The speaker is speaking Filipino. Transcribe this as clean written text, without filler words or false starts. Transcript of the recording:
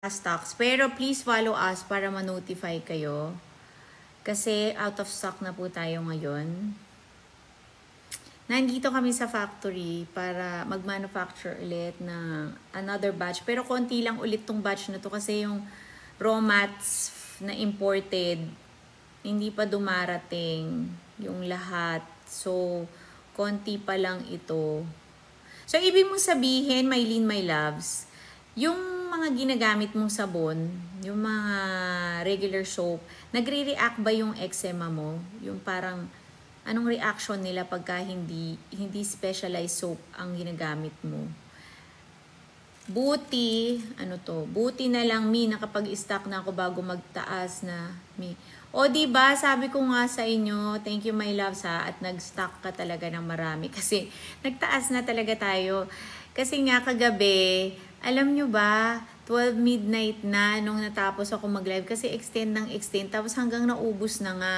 stocks. Pero please follow us para ma-notify kayo. Kasi out of stock na po tayo ngayon. Nandito kami sa factory para mag-manufacture ulit ng another batch. Pero konti lang ulit tong batch na to kasi yung raw mats na imported, hindi pa dumarating yung lahat. So, konti pa lang ito. So, ibig mong sabihin, Mylene, my loves, yung mga ginagamit mong sabon, yung mga regular soap, nagre-react ba yung eczema mo? Yung parang, anong reaction nila pagka hindi specialized soap ang ginagamit mo? Buti, buti na lang, Mi, nakapag-stock na ako bago magtaas na, Mi. O, diba, sabi ko nga sa inyo, thank you, my loves, ha, at nag-stock ka talaga ng marami. Kasi, nagtaas na talaga tayo. Kasi nga, kagabi, alam nyo ba, 12 midnight na nung natapos ako mag-live kasi extend ng extend. Tapos hanggang naubos na nga.